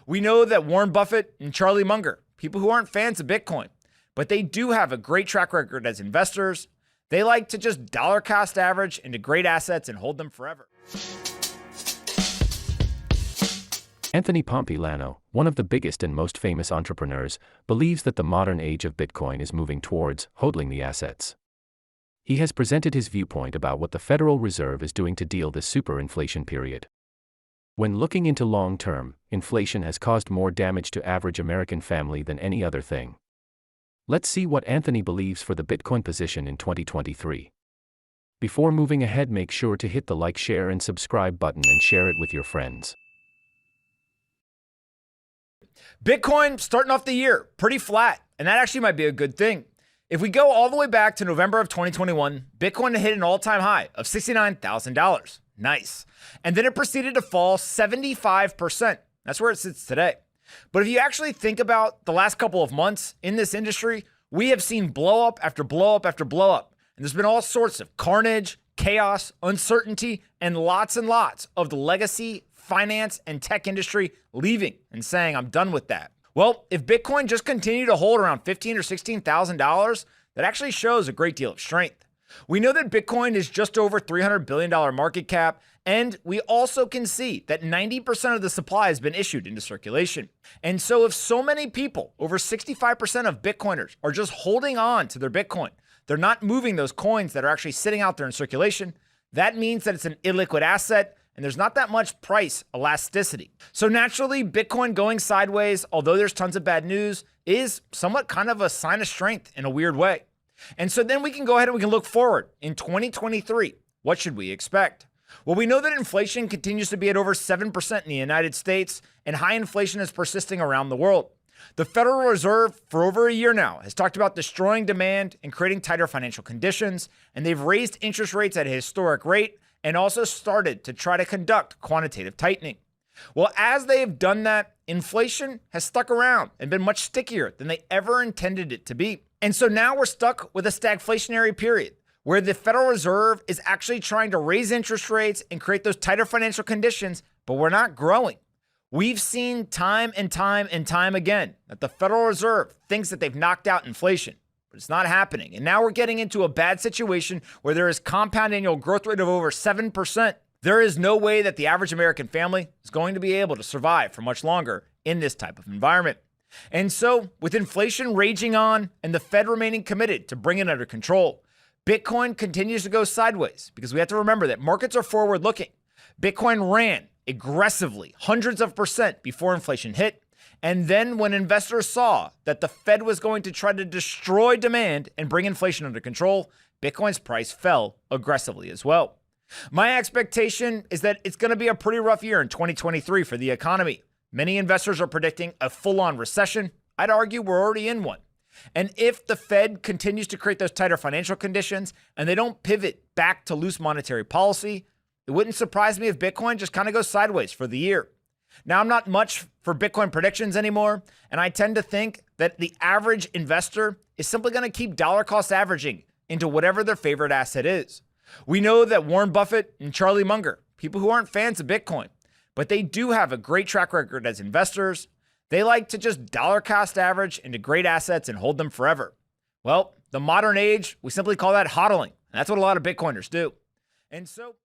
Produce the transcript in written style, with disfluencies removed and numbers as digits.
We know that Warren Buffett and Charlie Munger, people who aren't fans of Bitcoin, but they do have a great track record as investors. They like to just dollar cost average into great assets and hold them forever. Anthony Pompilano, one of the biggest and most famous entrepreneurs, believes that the modern age of Bitcoin is moving towards hodling the assets. He has presented his viewpoint about what the Federal Reserve is doing to deal this superinflation period. When looking into long-term, inflation has caused more damage to average American family than any other thing. Let's see what Anthony believes for the Bitcoin position in 2023. Before moving ahead, make sure to hit the like, share, and subscribe button and share it with your friends. Bitcoin starting off the year pretty flat, and that actually might be a good thing. If we go all the way back to November of 2021, Bitcoin hit an all-time high of $69,000. Nice. And then it proceeded to fall 75%. That's where it sits today. But if you actually think about the last couple of months in this industry, we have seen blow up after blow up after blow up. And there's been all sorts of carnage, chaos, uncertainty, and lots of the legacy, finance, and tech industry leaving and saying, I'm done with that. Well, if Bitcoin just continued to hold around $15,000 or $16,000, that actually shows a great deal of strength. We know that Bitcoin is just over $300 billion market cap, and we also can see that 90% of the supply has been issued into circulation. And so if so many people, over 65% of Bitcoiners, are just holding on to their Bitcoin, they're not moving those coins that are actually sitting out there in circulation, that means that it's an illiquid asset, and there's not that much price elasticity. So naturally, Bitcoin going sideways, although there's tons of bad news, is somewhat kind of a sign of strength in a weird way. And so then we can go ahead and we can look forward. In 2023, what should we expect? Well, we know that inflation continues to be at over 7% in the United States, and high inflation is persisting around the world. The Federal Reserve, for over a year now, has talked about destroying demand and creating tighter financial conditions, and they've raised interest rates at a historic rate and also started to try to conduct quantitative tightening. Well, as they have done that, inflation has stuck around and been much stickier than they ever intended it to be. And so now we're stuck with a stagflationary period where the Federal Reserve is actually trying to raise interest rates and create those tighter financial conditions, but we're not growing. We've seen time and time again that the Federal Reserve thinks that they've knocked out inflation, but it's not happening. And now we're getting into a bad situation where there is compound annual growth rate of over 7%. There is no way that the average American family is going to be able to survive for much longer in this type of environment. And so, with inflation raging on and the Fed remaining committed to bring it under control, Bitcoin continues to go sideways because we have to remember that markets are forward-looking. Bitcoin ran aggressively, hundreds of percent before inflation hit. And then when investors saw that the Fed was going to try to destroy demand and bring inflation under control, Bitcoin's price fell aggressively as well. My expectation is that it's going to be a pretty rough year in 2023 for the economy. Many investors are predicting a full-on recession. I'd argue we're already in one. And if the Fed continues to create those tighter financial conditions and they don't pivot back to loose monetary policy, it wouldn't surprise me if Bitcoin just kind of goes sideways for the year. Now, I'm not much for Bitcoin predictions anymore, and I tend to think that the average investor is simply going to keep dollar cost averaging into whatever their favorite asset is. We know that Warren Buffett and Charlie Munger, people who aren't fans of Bitcoin, but they do have a great track record as investors. They like to just dollar cost average into great assets and hold them forever. Well, the modern age, we simply call that hodling. And that's what a lot of Bitcoiners do. And so